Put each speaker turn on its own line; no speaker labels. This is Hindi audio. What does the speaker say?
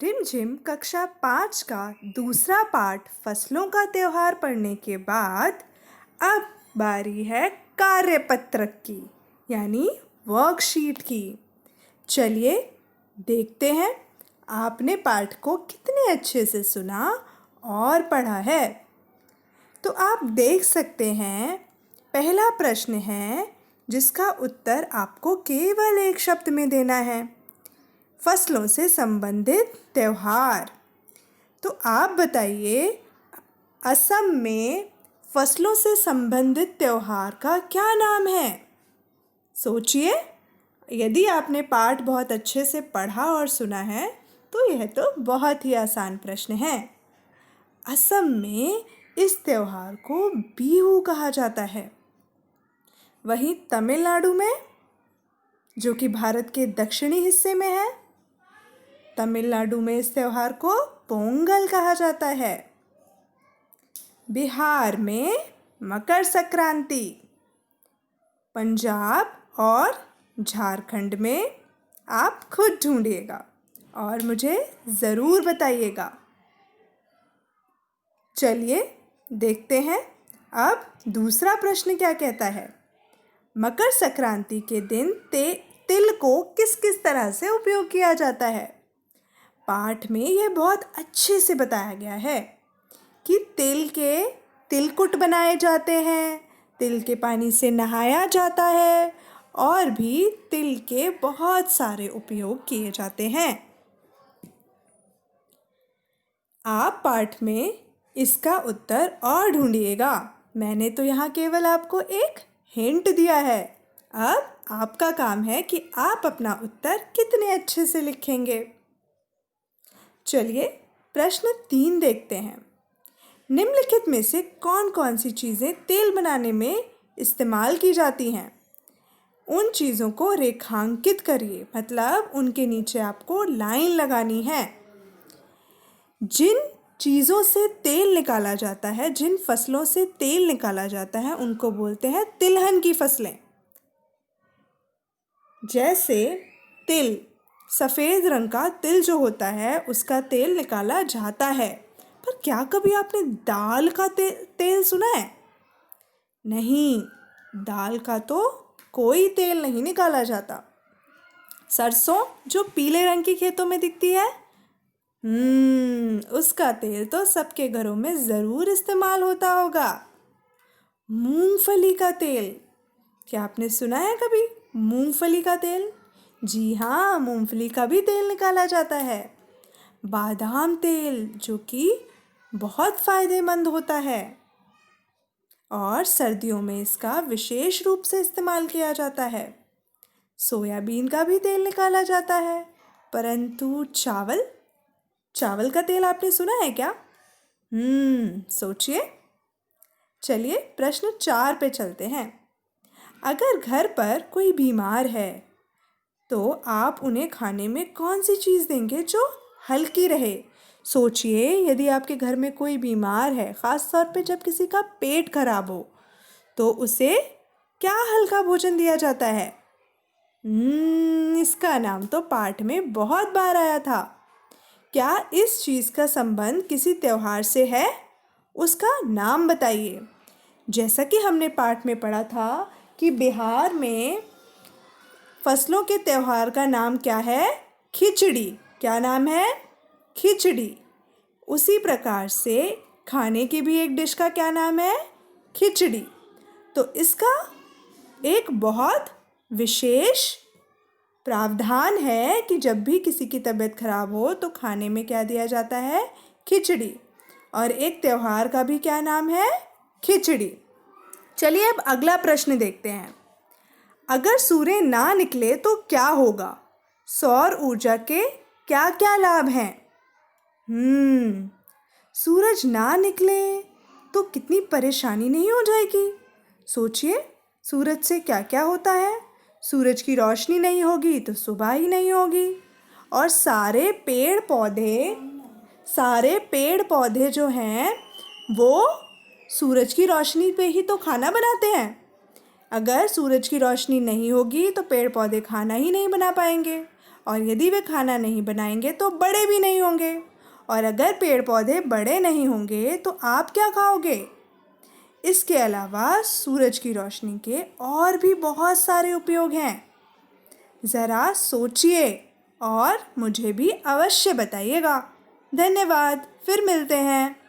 रिमझिम कक्षा 5 का दूसरा पाठ फसलों का त्योहार पढ़ने के बाद अब बारी है कार्यपत्रक की यानी वर्कशीट की। चलिए देखते हैं आपने पाठ को कितने अच्छे से सुना और पढ़ा है। तो आप देख सकते हैं पहला प्रश्न है जिसका उत्तर आपको केवल एक शब्द में देना है, फसलों से संबंधित त्योहार। तो आप बताइए असम में फसलों से संबंधित त्योहार का क्या नाम है? सोचिए, यदि आपने पाठ बहुत अच्छे से पढ़ा और सुना है तो यह तो बहुत ही आसान प्रश्न है। असम में इस त्योहार को बिहू कहा जाता है। वहीं तमिलनाडु में, जो कि भारत के दक्षिणी हिस्से में है, तमिलनाडु में इस त्योहार को पोंगल कहा जाता है। बिहार में मकर संक्रांति, पंजाब और झारखंड में आप खुद ढूंढिएगा और मुझे ज़रूर बताइएगा। चलिए देखते हैं अब दूसरा प्रश्न क्या कहता है। मकर संक्रांति के दिन तिल को किस किस तरह से उपयोग किया जाता है? पाठ में यह बहुत अच्छे से बताया गया है कि तिलकुट बनाए जाते हैं, तिल के पानी से नहाया जाता है और भी तिल के बहुत सारे उपयोग किए जाते हैं। आप पाठ में इसका उत्तर और ढूंढिएगा। मैंने तो यहाँ केवल आपको एक हिंट दिया है। अब आपका काम है कि आप अपना उत्तर कितने अच्छे से लिखेंगे। चलिए प्रश्न 3 देखते हैं। निम्नलिखित में से कौन कौन सी चीज़ें तेल बनाने में इस्तेमाल की जाती हैं? उन चीज़ों को रेखांकित करिए, मतलब उनके नीचे आपको लाइन लगानी है। जिन चीज़ों से तेल निकाला जाता है, जिन फसलों से तेल निकाला जाता है, उनको बोलते हैं तिलहन की फसलें। जैसे तिल, सफ़ेद रंग का तिल जो होता है उसका तेल निकाला जाता है। पर क्या कभी आपने दाल का तेल सुना है? नहीं, दाल का तो कोई तेल नहीं निकाला जाता। सरसों जो पीले रंग की खेतों में दिखती है, उसका तेल तो सबके घरों में ज़रूर इस्तेमाल होता होगा। मूंगफली का तेल, क्या आपने सुना है कभी मूंगफली का तेल? जी हाँ, मूंगफली का भी तेल निकाला जाता है। बादाम तेल, जो कि बहुत फ़ायदेमंद होता है और सर्दियों में इसका विशेष रूप से इस्तेमाल किया जाता है। सोयाबीन का भी तेल निकाला जाता है, परंतु चावल का तेल आपने सुना है क्या? सोचिए। चलिए प्रश्न 4 पे चलते हैं। अगर घर पर कोई बीमार है तो आप उन्हें खाने में कौन सी चीज़ देंगे जो हल्की रहे? सोचिए, यदि आपके घर में कोई बीमार है, ख़ास तौर पे जब किसी का पेट खराब हो, तो उसे क्या हल्का भोजन दिया जाता है? इसका नाम तो पाठ में बहुत बार आया था। क्या इस चीज़ का संबंध किसी त्योहार से है? उसका नाम बताइए। जैसा कि हमने पाठ में पढ़ा था कि बिहार में फसलों के त्योहार का नाम क्या है? खिचड़ी। क्या नाम है? खिचड़ी। उसी प्रकार से खाने की भी एक डिश का क्या नाम है? खिचड़ी। तो इसका एक बहुत विशेष प्रावधान है कि जब भी किसी की तबीयत खराब हो तो खाने में क्या दिया जाता है? खिचड़ी। और एक त्योहार का भी क्या नाम है? खिचड़ी। चलिए अब अगला प्रश्न देखते हैं। अगर सूर्य ना निकले तो क्या होगा? सौर ऊर्जा के क्या क्या लाभ हैं? सूरज ना निकले तो कितनी परेशानी नहीं हो जाएगी? सोचिए, सूरज से क्या क्या होता है। सूरज की रोशनी नहीं होगी तो सुबह ही नहीं होगी और सारे पेड़ पौधे जो हैं वो सूरज की रोशनी पे ही तो खाना बनाते हैं। अगर सूरज की रोशनी नहीं होगी तो पेड़ पौधे खाना ही नहीं बना पाएंगे और यदि वे खाना नहीं बनाएंगे तो बड़े भी नहीं होंगे, और अगर पेड़ पौधे बड़े नहीं होंगे तो आप क्या खाओगे? इसके अलावा सूरज की रोशनी के और भी बहुत सारे उपयोग हैं। ज़रा सोचिए और मुझे भी अवश्य बताइएगा। धन्यवाद, फिर मिलते हैं।